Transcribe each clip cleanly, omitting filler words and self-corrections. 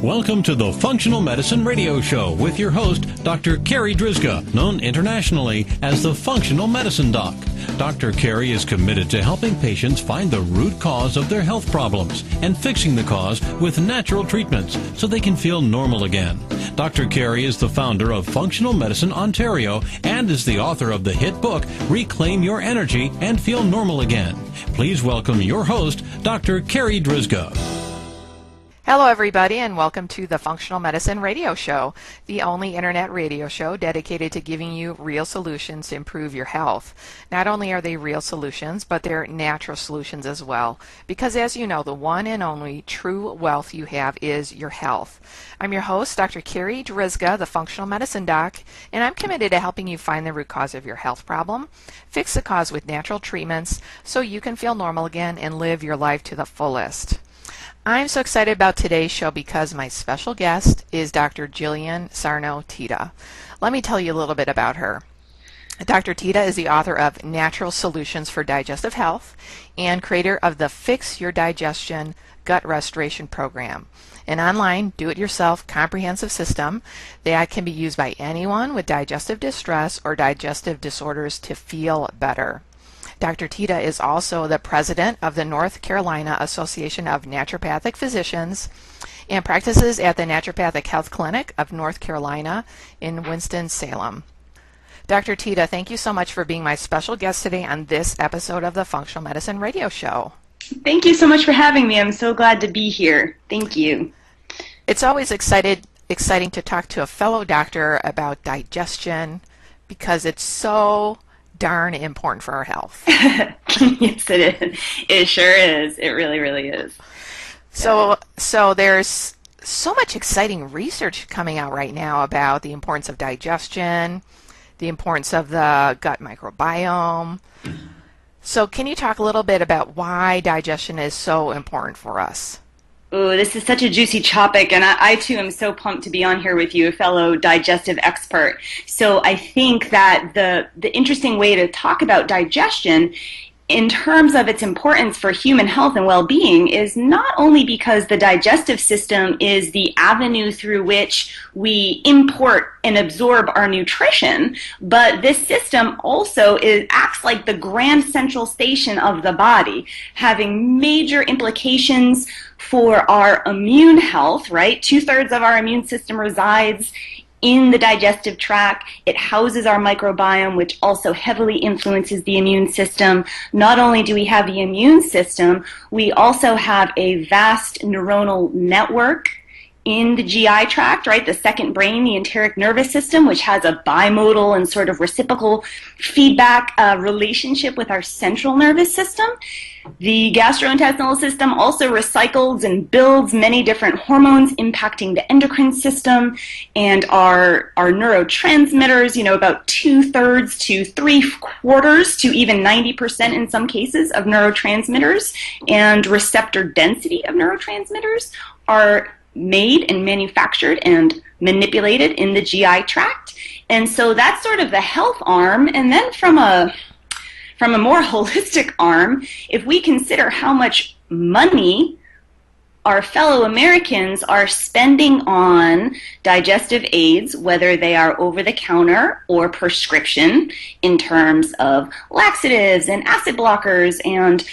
Welcome to the Functional Medicine Radio Show with your host, Dr. Carri Drzyzga, known internationally as the Functional Medicine Doc. Dr. Carri is committed to helping patients find the root cause of their health problems and fixing the cause with natural treatments so they can feel normal again. Dr. Carri is the founder of Functional Medicine Ontario and is the author of the hit book, Reclaim Your Energy and Feel Normal Again. Please welcome your host, Dr. Carri Drzyzga. Hello everybody, and welcome to the Functional Medicine Radio Show, the only internet radio show dedicated to giving you real solutions to improve your health. Not only are they real solutions, but they're natural solutions as well, because as you know, the one and only true wealth you have is your health. I'm your host, Dr. Carri Drzyzga, the Functional Medicine Doc, and I'm committed to helping you find the root cause of your health problem, fix the cause with natural treatments, so you can feel normal again and live your life to the fullest. I'm so excited about today's show because my special guest is Dr. Jillian Teta. Let me tell you a little bit about her. Dr. Teta is the author of Natural Solutions for Digestive Health and creator of the Fix Your Digestion Gut Restoration Program, an online, do-it-yourself comprehensive system that can be used by anyone with digestive distress or digestive disorders to feel better. Dr. Teta is also the president of the North Carolina Association of Naturopathic Physicians and practices at the Naturopathic Health Clinic of North Carolina in Winston-Salem. Dr. Teta, thank you so much for being my special guest today on this episode of the Functional Medicine Radio Show. Thank you so much for having me. I'm so glad to be here. Thank you. It's always exciting to talk to a fellow doctor about digestion because it's so darn important for our health. Yes, it is. It sure is. It really, really is. So there's so much exciting research coming out right now about the importance of digestion, the importance of the gut microbiome. So can you talk a little bit about why digestion is so important for us? Oh, this is such a juicy topic, and I too am so pumped to be on here with you, a fellow digestive expert. So I think that the interesting way to talk about digestion in terms of its importance for human health and well-being is not only because the digestive system is the avenue through which we import and absorb our nutrition, but this system also acts like the grand central station of the body, having major implications for our immune health, right? 2/3 of our immune system resides in the digestive tract. It houses our microbiome, which also heavily influences the immune system. Not only do we have the immune system, we also have a vast neuronal network in the GI tract, right? The second brain, the enteric nervous system, which has a bimodal and sort of reciprocal feedback relationship with our central nervous system. The gastrointestinal system also recycles and builds many different hormones impacting the endocrine system, and our neurotransmitters, about 2/3 to 3/4 to even 90% in some cases of neurotransmitters and receptor density of neurotransmitters are made and manufactured and manipulated in the GI tract. And so that's sort of the health arm. And then from a more holistic arm, if we consider how much money our fellow Americans are spending on digestive aids, whether they are over-the-counter or prescription, in terms of laxatives and acid blockers and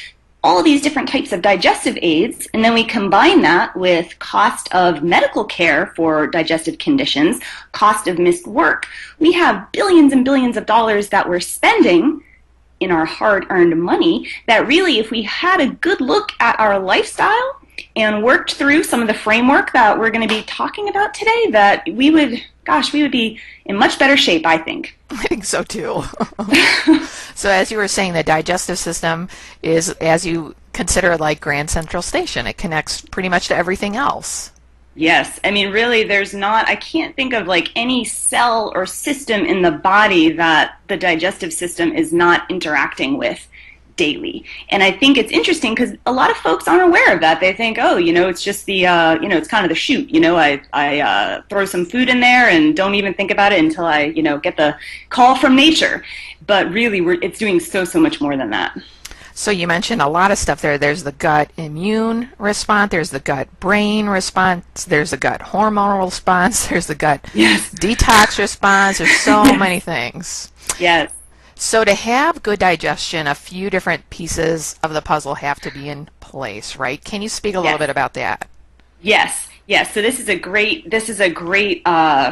all these different types of digestive aids, and then we combine that with cost of medical care for digestive conditions, cost of missed work, we have billions and billions of dollars that we're spending in our hard-earned money that really, if we had a good look at our lifestyle and worked through some of the framework that we're going to be talking about today, that we would be in much better shape, I think. I think so too. So as you were saying, the digestive system is, as you consider it, like Grand Central Station. It connects pretty much to everything else. Yes. I mean, really, I can't think of like any cell or system in the body that the digestive system is not interacting with daily. And I think it's interesting because a lot of folks aren't aware of that. They think, it's just the, it's kind of the chute. I throw some food in there and don't even think about it until I, get the call from nature. But really, it's doing so much more than that. So you mentioned a lot of stuff there. There's the gut immune response, there's the gut brain response, there's the gut hormonal response, there's the gut detox response. There's so many things. Yes. So to have good digestion, a few different pieces of the puzzle have to be in place, right? Can you speak a little bit about that? Yes. So this is a great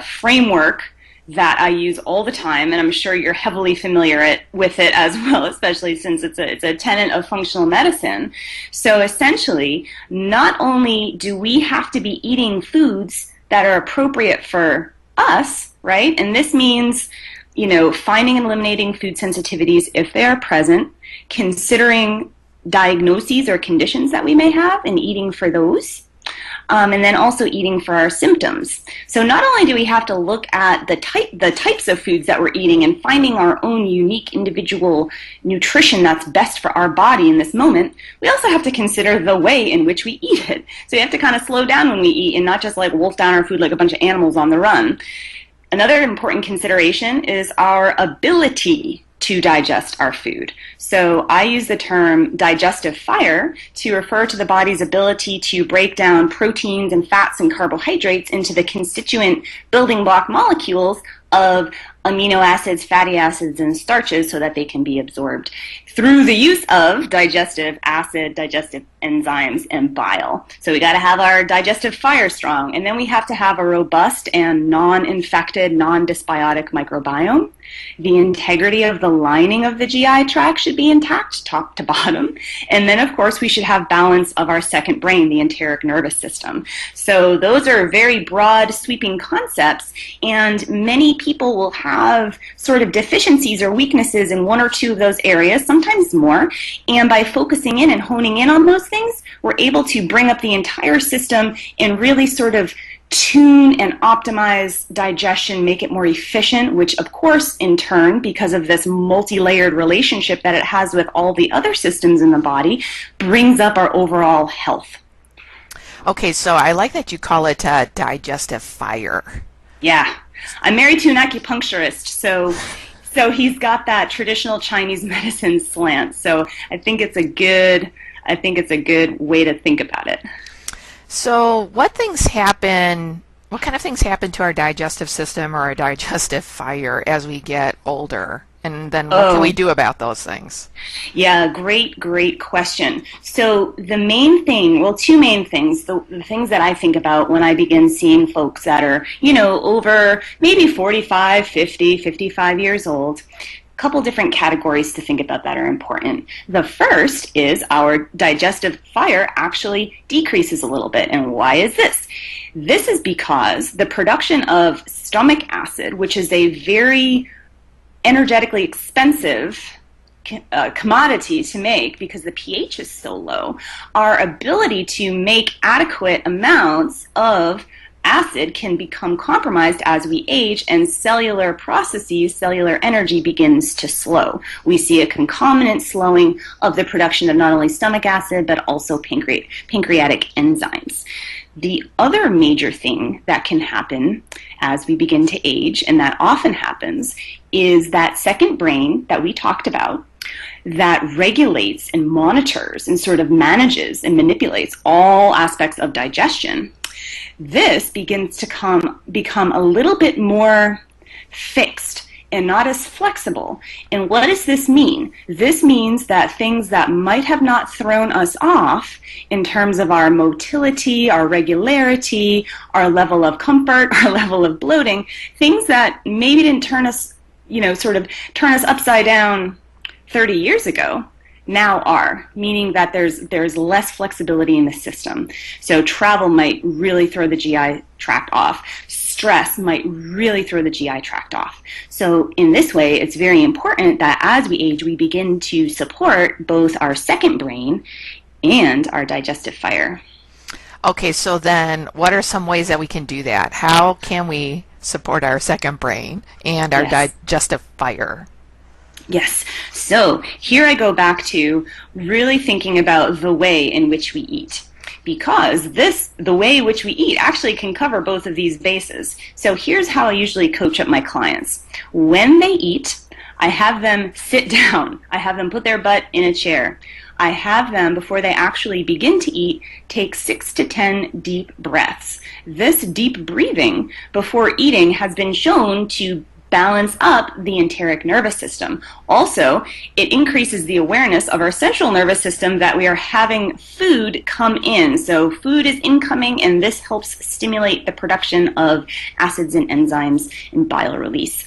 framework that I use all the time, and I'm sure you're heavily familiar with it as well, especially since it's a tenet of functional medicine. So essentially, not only do we have to be eating foods that are appropriate for us, right? And this means, finding and eliminating food sensitivities if they are present, considering diagnoses or conditions that we may have and eating for those. And then also eating for our symptoms. So not only do we have to look at the types of foods that we're eating and finding our own unique individual nutrition that's best for our body in this moment, we also have to consider the way in which we eat it. So we have to kind of slow down when we eat and not just like wolf down our food like a bunch of animals on the run. Another important consideration is our ability to digest our food. So I use the term digestive fire to refer to the body's ability to break down proteins and fats and carbohydrates into the constituent building block molecules of amino acids, fatty acids, and starches so that they can be absorbed through the use of digestive acid, digestive enzymes, and bile. So we got to have our digestive fire strong, and then we have to have a robust and non-infected, non-dysbiotic microbiome. The integrity of the lining of the GI tract should be intact, top to bottom. And then, of course, we should have balance of our second brain, the enteric nervous system. So those are very broad, sweeping concepts, and many people will have sort of deficiencies or weaknesses in one or two of those areas, sometimes more. And by focusing in and honing in on those things, we're able to bring up the entire system and really sort of tune and optimize digestion, make it more efficient, which of course in turn, because of this multi-layered relationship that it has with all the other systems in the body, brings up our overall health. Okay, so I like that you call it digestive fire. Yeah. I'm married to an acupuncturist, so he's got that traditional Chinese medicine slant. So I think it's a good way to think about it. So what kind of things happen to our digestive system or our digestive fire as we get older? And then what can we do about those things? Yeah, great question. So the main thing, well, two main things, the things that I think about when I begin seeing folks that are, over maybe 45, 50, 55 years old, couple different categories to think about that are important. The first is our digestive fire actually decreases a little bit. And why is this? This is because the production of stomach acid, which is a very energetically expensive commodity to make because the pH is so low, our ability to make adequate amounts of acid can become compromised as we age, and cellular processes, cellular energy begins to slow. We see a concomitant slowing of the production of not only stomach acid, but also pancreatic enzymes. The other major thing that can happen as we begin to age, and that often happens, is that second brain that we talked about that regulates and monitors and sort of manages and manipulates all aspects of digestion. This begins to become a little bit more fixed and not as flexible. And what does this mean? This means that things that might have not thrown us off in terms of our motility, our regularity, our level of comfort, our level of bloating, things that maybe didn't turn us, turn us upside down 30 years ago, now are, meaning that there's less flexibility in the system. So travel might really throw the GI tract off. Stress might really throw the GI tract off. So in this way, it's very important that as we age, we begin to support both our second brain and our digestive fire. Okay, so then what are some ways that we can do that? How can we support our second brain and our digestive fire? Yes. So here I go back to really thinking about the way in which we eat, because the way in which we eat actually can cover both of these bases. So here's how I usually coach up my clients. When they eat, I have them sit down. I have them put their butt in a chair. I have them, before they actually begin to eat, take 6 to 10 deep breaths. This deep breathing before eating has been shown to balance up the enteric nervous system. Also, it increases the awareness of our central nervous system that we are having food come in. So food is incoming, and this helps stimulate the production of acids and enzymes and bile release.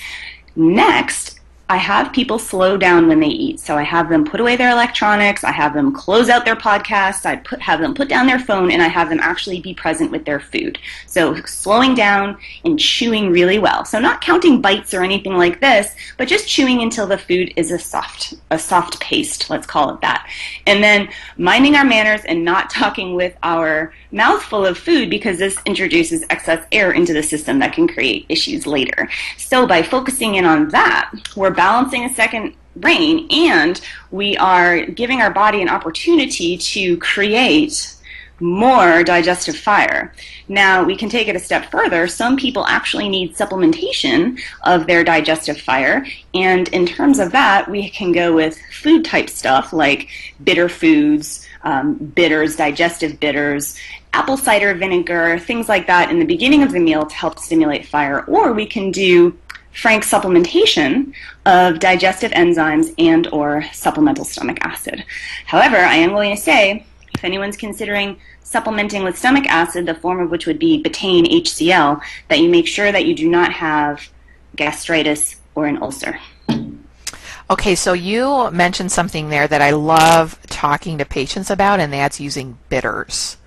Next, I have people slow down when they eat. So I have them put away their electronics, I have them close out their podcasts, have them put down their phone, and I have them actually be present with their food. So slowing down and chewing really well. So not counting bites or anything like this, but just chewing until the food is a soft paste, let's call it that. And then minding our manners and not talking with our mouth full of food, because this introduces excess air into the system that can create issues later. So by focusing in on that, we're balancing a second brain, and we are giving our body an opportunity to create more digestive fire. Now, we can take it a step further. Some people actually need supplementation of their digestive fire, and in terms of that, we can go with food type stuff like bitter foods, bitters, digestive bitters, apple cider vinegar, things like that in the beginning of the meal to help stimulate fire. Or we can do frank supplementation of digestive enzymes and or supplemental stomach acid. However, I am going to say, if anyone's considering supplementing with stomach acid, the form of which would be betaine HCl, that you make sure that you do not have gastritis or an ulcer. Okay, so you mentioned something there that I love talking to patients about, and that's using bitters.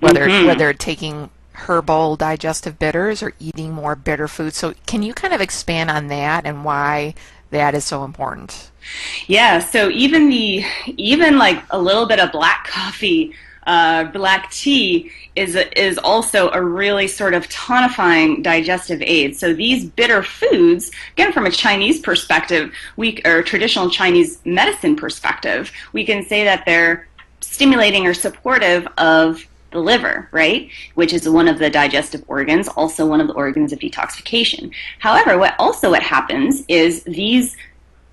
Whether taking herbal digestive bitters or eating more bitter foods. So can you kind of expand on that and why that is so important? Yeah, so even like a little bit of black coffee, black tea is also a really sort of tonifying digestive aid. So these bitter foods, again from a Chinese perspective, or traditional Chinese medicine perspective, we can say that they're stimulating or supportive of the liver, right? Which is one of the digestive organs, also one of the organs of detoxification. However, what happens is these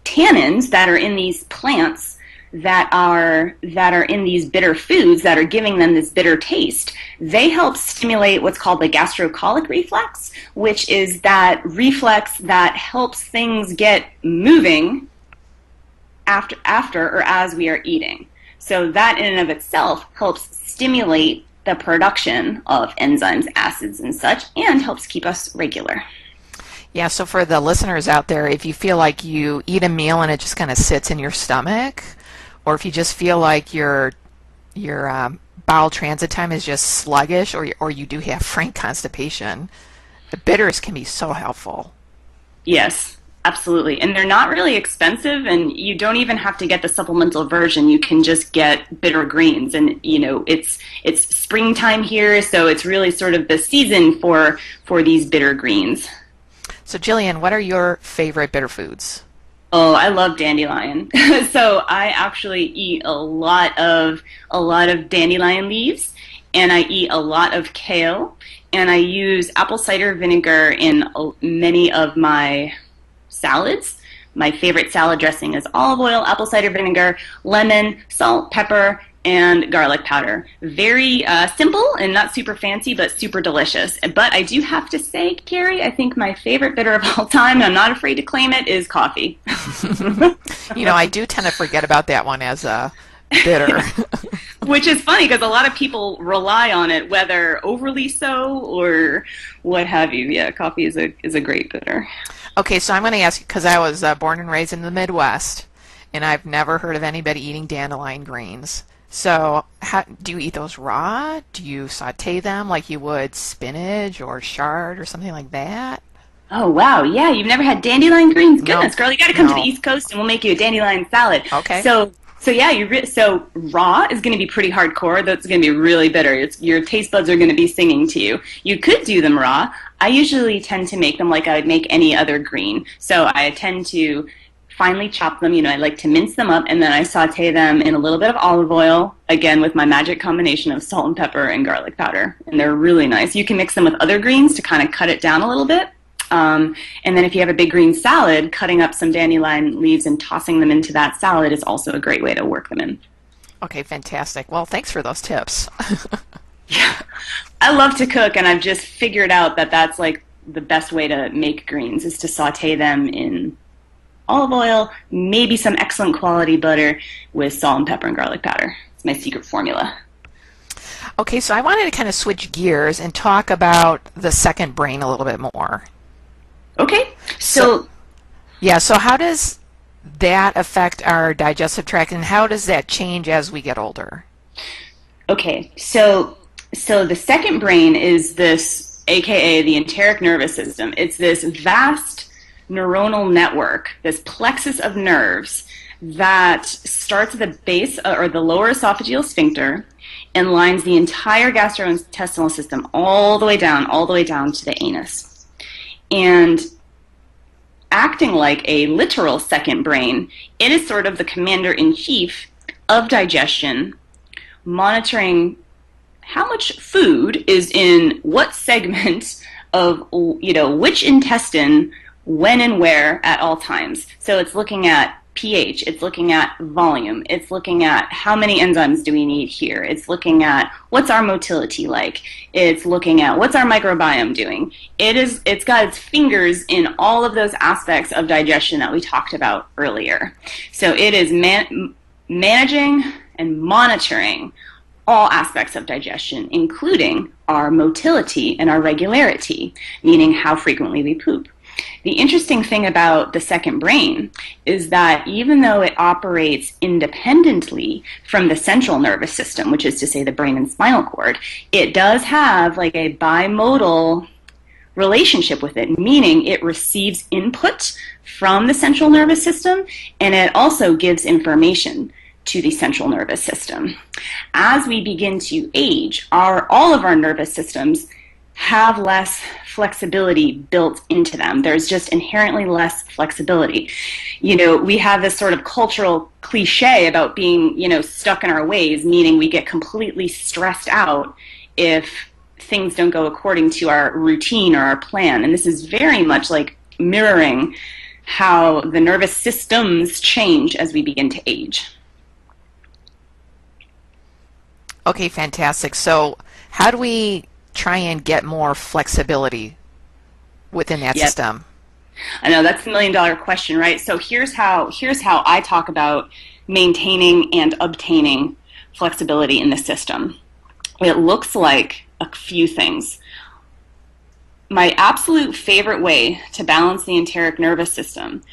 tannins that are in these plants that are in these bitter foods that are giving them this bitter taste, they help stimulate what's called the gastrocolic reflex, which is that reflex that helps things get moving after or as we are eating. So that in and of itself helps stimulate the production of enzymes, acids, and such, and helps keep us regular. Yeah, so for the listeners out there, if you feel like you eat a meal and it just kind of sits in your stomach, or if you just feel like your bowel transit time is just sluggish, or you do have frank constipation, the bitters can be so helpful. Yes. Absolutely. And they're not really expensive, and you don't even have to get the supplemental version. You can just get bitter greens, and it's springtime here, so it's really sort of the season for these bitter greens. So Jillian, what are your favorite bitter foods? Oh, I love dandelion. So I actually eat a lot of dandelion leaves, and I eat a lot of kale, and I use apple cider vinegar in many of my salads. My favorite salad dressing is olive oil, apple cider vinegar, lemon, salt, pepper, and garlic powder. Very simple and not super fancy, but super delicious. But I do have to say, Carri, I think my favorite bitter of all time, and I'm not afraid to claim it, is coffee. I do tend to forget about that one as a bitter. Which is funny because a lot of people rely on it, whether overly so or what have you. Yeah, coffee is a great bitter. Okay, so I'm going to ask you, because I was born and raised in the Midwest, and I've never heard of anybody eating dandelion greens. So do you eat those raw? Do you saute them like you would spinach or chard or something like that? Oh, wow. Yeah, you've never had dandelion greens? Goodness, girl, you got to come to the East Coast and we'll make you a dandelion salad. Okay. So yeah, so raw is going to be pretty hardcore. That's going to be really bitter. Your taste buds are going to be singing to you. You could do them raw. I usually tend to make them like I would make any other green. So I tend to finely chop them. I like to mince them up, and then I saute them in a little bit of olive oil, again with my magic combination of salt and pepper and garlic powder. And they're really nice. You can mix them with other greens to kind of cut it down a little bit. And then if you have a big green salad, cutting up some dandelion leaves and tossing them into that salad is also a great way to work them in. Okay, fantastic. Well, thanks for those tips. Yeah, I love to cook, and I've just figured out that that's like the best way to make greens is to saute them in olive oil, maybe some excellent quality butter with salt and pepper and garlic powder. It's my secret formula. Okay, so I wanted to kind of switch gears and talk about the second brain a little bit more. Okay, so how does that affect our digestive tract, and how does that change as we get older? Okay, so the second brain is this, aka the enteric nervous system. It's this vast neuronal network, this plexus of nerves that starts at the base or the lower esophageal sphincter and lines the entire gastrointestinal system all the way down to the anus. And acting like a literal second brain, it is sort of the commander-in-chief of digestion, monitoring how much food is in what segment of, which intestine, when and where at all times. So it's looking at pH, it's looking at volume, it's looking at how many enzymes do we need here, it's looking at what's our motility like, it's looking at what's our microbiome doing. It's got its fingers in all of those aspects of digestion that we talked about earlier. So it is managing and monitoring all aspects of digestion, including our motility and our regularity, meaning how frequently we poop. The interesting thing about the second brain is that even though it operates independently from the central nervous system, which is to say the brain and spinal cord, it does have like a bimodal relationship with it, meaning it receives input from the central nervous system and it also gives information to the central nervous system. As we begin to age, all of our nervous systems have less flexibility built into them. There's just inherently less flexibility. We have this sort of cultural cliche about being, stuck in our ways, meaning we get completely stressed out if things don't go according to our routine or our plan. And this is very much like mirroring how the nervous systems change as we begin to age. Okay, fantastic. So how do we try and get more flexibility within that system? I know that's the $1,000,000 question, right? So here's how I talk about maintaining and obtaining flexibility in the system. It looks like a few things. My absolute favorite way to balance the enteric nervous system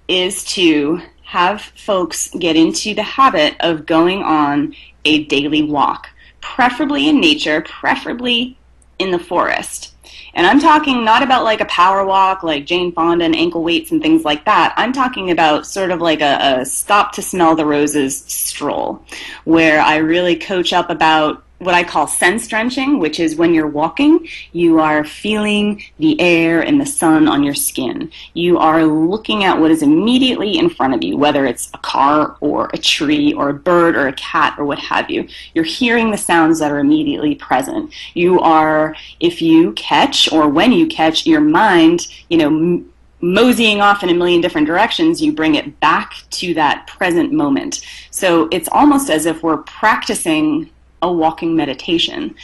is to have folks get into the habit of going on a daily walk, preferably in nature, preferably in the forest. And I'm talking not about like a power walk like Jane Fonda and ankle weights and things like that. I'm talking about sort of like a stop to smell the roses stroll, where I really coach up about what I call sense drenching, which is when you're walking, you are feeling the air and the sun on your skin. You are looking at what is immediately in front of you, whether it's a car or a tree or a bird or a cat or what have you. You're hearing the sounds that are immediately present. You are, if you catch or when you catch your mind, moseying off in a million different directions, you bring it back to that present moment. So it's almost as if we're practicing a walking meditation.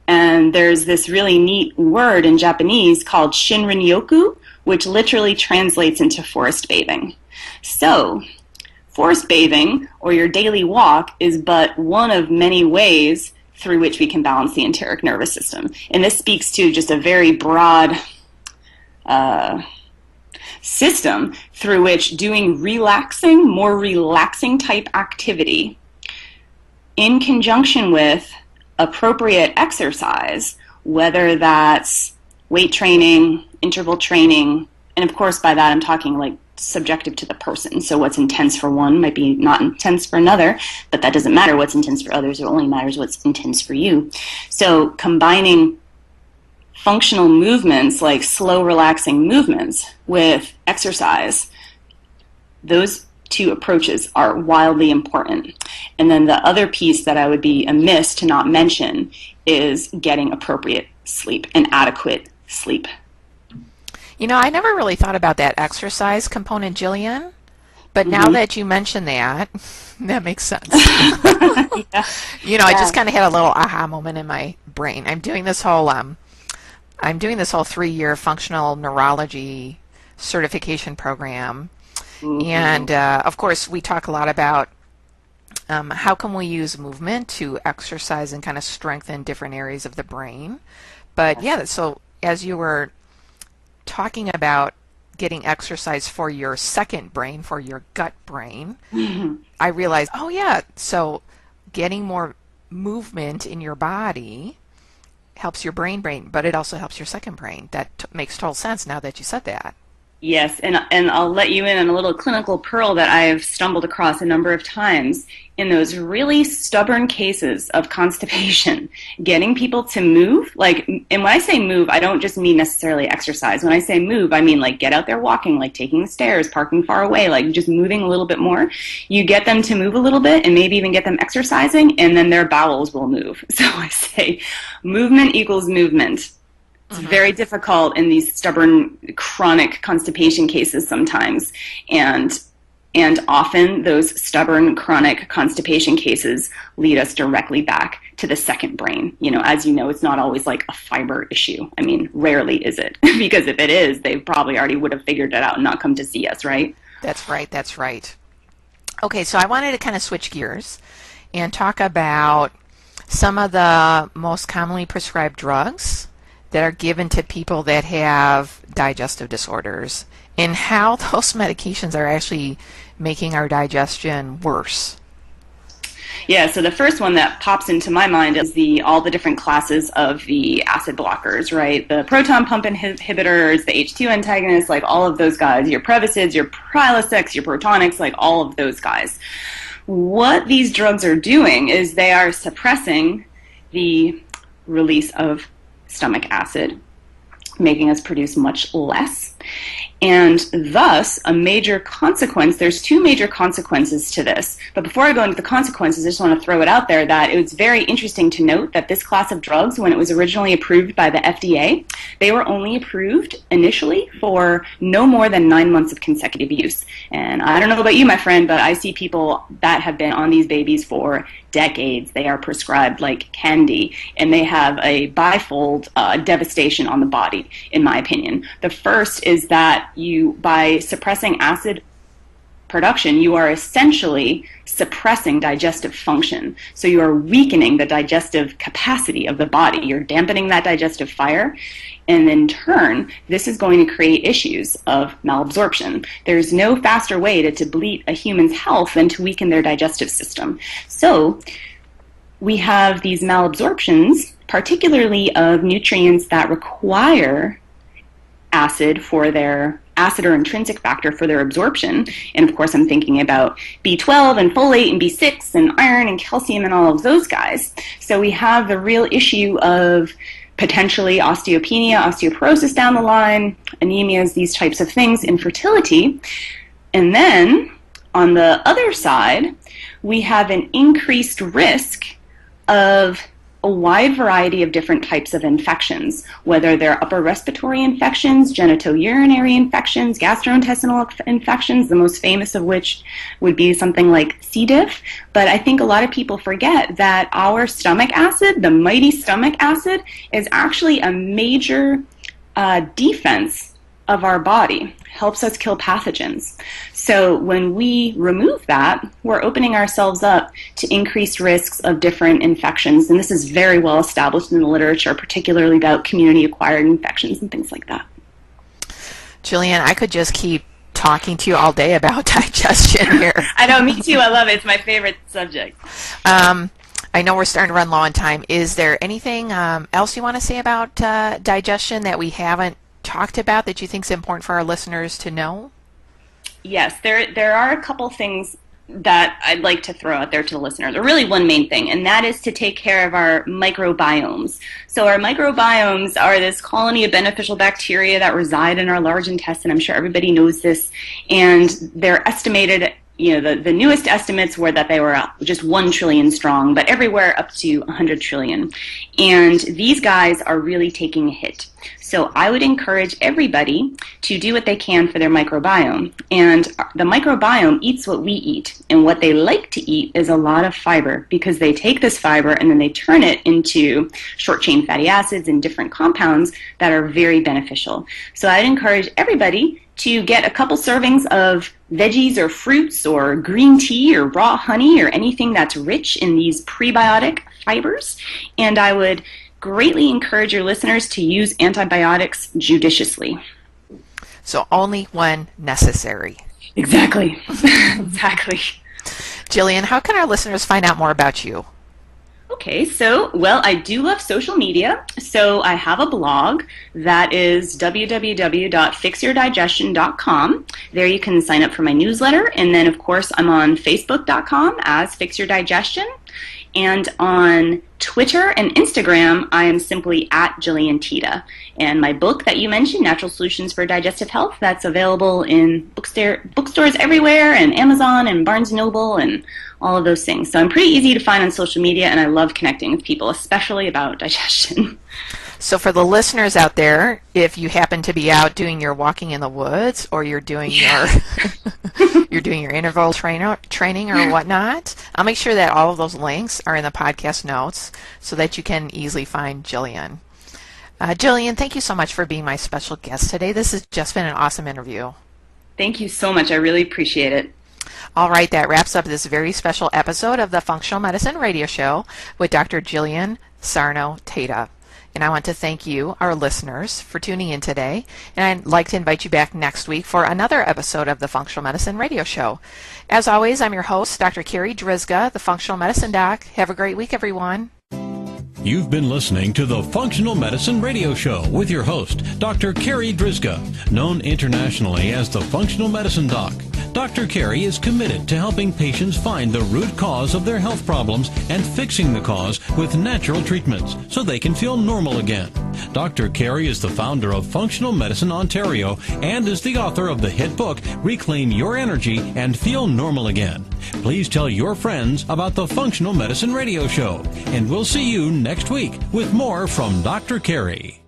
And there's this really neat word in Japanese called Shinrin-yoku, which literally translates into forest bathing. So, forest bathing, or your daily walk, is but one of many ways through which we can balance the enteric nervous system. And this speaks to just a very broad system through which doing more relaxing type activity in conjunction with appropriate exercise, whether that's weight training, interval training, and of course by that I'm talking like subjective to the person. So what's intense for one might be not intense for another, but that doesn't matter what's intense for others. It only matters what's intense for you. So combining functional movements like slow relaxing movements with exercise, those two approaches are wildly important. And then the other piece that I would be amiss to not mention is getting appropriate sleep and adequate sleep. You know, I never really thought about that exercise component, Jillian, but now that you mention that, that makes sense. Yeah. You know, I just kind of had a little aha moment in my brain. I'm doing this whole 3-year functional neurology certification program. And of course, we talk a lot about how can we use movement to exercise and kind of strengthen different areas of the brain. But yeah, so as you were talking about getting exercise for your second brain, for your gut brain, I realized, oh yeah, so getting more movement in your body helps your brain, but it also helps your second brain. That makes total sense now that you said that. Yes, and I'll let you in on a little clinical pearl that I've stumbled across a number of times in those really stubborn cases of constipation. Getting people to move, and when I say move, I don't just mean necessarily exercise. When I say move, I mean like get out there walking, like taking the stairs, parking far away, like just moving a little bit more. You get them to move a little bit and maybe even get them exercising, and then their bowels will move. So I say movement equals movement. It's very difficult in these stubborn chronic constipation cases sometimes. And often those stubborn chronic constipation cases lead us directly back to the second brain. You know, as you know, it's not always like a fiber issue. I mean, rarely is it. Because if it is, they probably already would have figured it out and not come to see us, right? That's right, that's right. Okay, so I wanted to kind of switch gears and talk about some of the most commonly prescribed drugs that are given to people that have digestive disorders and how those medications are actually making our digestion worse. Yeah, so the first one that pops into my mind is all the different classes of the acid blockers, right? The proton pump inhibitors, the H2 antagonists, like all of those guys, your Previcids, your Prilosec, your Protonics, like all of those guys. What these drugs are doing is they are suppressing the release of stomach acid, making us produce much less. And thus, a major consequence, there's two major consequences to this. But before I go into the consequences, I just want to throw it out there that it was very interesting to note that this class of drugs, when it was originally approved by the FDA, they were only approved initially for no more than 9 months of consecutive use. And I don't know about you, my friend, but I see people that have been on these babies for decades. They are prescribed like candy, and they have a bifold devastation on the body, in my opinion. The first is that by suppressing acid production, you are essentially suppressing digestive function. So you are weakening the digestive capacity of the body. You're dampening that digestive fire. And in turn, this is going to create issues of malabsorption. There's no faster way to deplete a human's health than to weaken their digestive system. So we have these malabsorptions, particularly of nutrients that require acid or intrinsic factor for their absorption. And of course, I'm thinking about B12 and folate and B6 and iron and calcium and all of those guys. So we have the real issue of potentially osteopenia, osteoporosis down the line, anemias, these types of things, infertility. And then on the other side, we have an increased risk of a wide variety of different types of infections, whether they're upper respiratory infections, genitourinary infections, gastrointestinal infections, the most famous of which would be something like C. diff. But I think a lot of people forget that our stomach acid, the mighty stomach acid, is actually a major defense of our body, helps us kill pathogens. So when we remove that, we're opening ourselves up to increased risks of different infections. And this is very well established in the literature, particularly about community-acquired infections and things like that. Jillian, I could just keep talking to you all day about digestion here. I know, me too. I love it. It's my favorite subject. I know we're starting to run low on time. Is there anything else you want to say about digestion that we haven't talked about that you think is important for our listeners to know? Yes, there are a couple things that I'd like to throw out there to the listeners, or really one main thing, and that is to take care of our microbiomes. So our microbiomes are this colony of beneficial bacteria that reside in our large intestine. I'm sure everybody knows this, and they're estimated, you know, the newest estimates were that they were just 1 trillion strong, but everywhere up to 100 trillion. And these guys are really taking a hit. So I would encourage everybody to do what they can for their microbiome. And the microbiome eats what we eat. And what they like to eat is a lot of fiber, because they take this fiber and then they turn it into short-chain fatty acids and different compounds that are very beneficial. So I'd encourage everybody to get a couple servings of veggies or fruits or green tea or raw honey or anything that's rich in these prebiotic fibers. And I would greatly encourage your listeners to use antibiotics judiciously. So only when necessary. Exactly. Exactly. Jillian, how can our listeners find out more about you? Okay, so, well, I do love social media, so I have a blog that is www.fixyourdigestion.com. There you can sign up for my newsletter, and then, of course, I'm on facebook.com as Fix Your Digestion, and on Twitter and Instagram, I am simply at Jillian Teta. And my book that you mentioned, Natural Solutions for Digestive Health, that's available in bookstores everywhere, and Amazon and Barnes & Noble and all of those things. So I'm pretty easy to find on social media, and I love connecting with people, especially about digestion. So for the listeners out there, if you happen to be out doing your walking in the woods, or you're doing your you're doing your interval training or whatnot, I'll make sure that all of those links are in the podcast notes so that you can easily find Jillian. Jillian, thank you so much for being my special guest today. This has just been an awesome interview. Thank you so much. I really appreciate it. All right, that wraps up this very special episode of the Functional Medicine Radio Show with Dr. Jillian Teta. And I want to thank you, our listeners, for tuning in today. And I'd like to invite you back next week for another episode of the Functional Medicine Radio Show. As always, I'm your host, Dr. Carri Drzyzga, the Functional Medicine Doc. Have a great week, everyone. You've been listening to the Functional Medicine Radio Show with your host, Dr. Carri Drzyzga, known internationally as the Functional Medicine Doc. Dr. Carri is committed to helping patients find the root cause of their health problems and fixing the cause with natural treatments so they can feel normal again. Dr. Carri is the founder of Functional Medicine Ontario and is the author of the hit book, Reclaim Your Energy and Feel Normal Again. Please tell your friends about the Functional Medicine Radio Show, and we'll see you next week with more from Dr. Carri.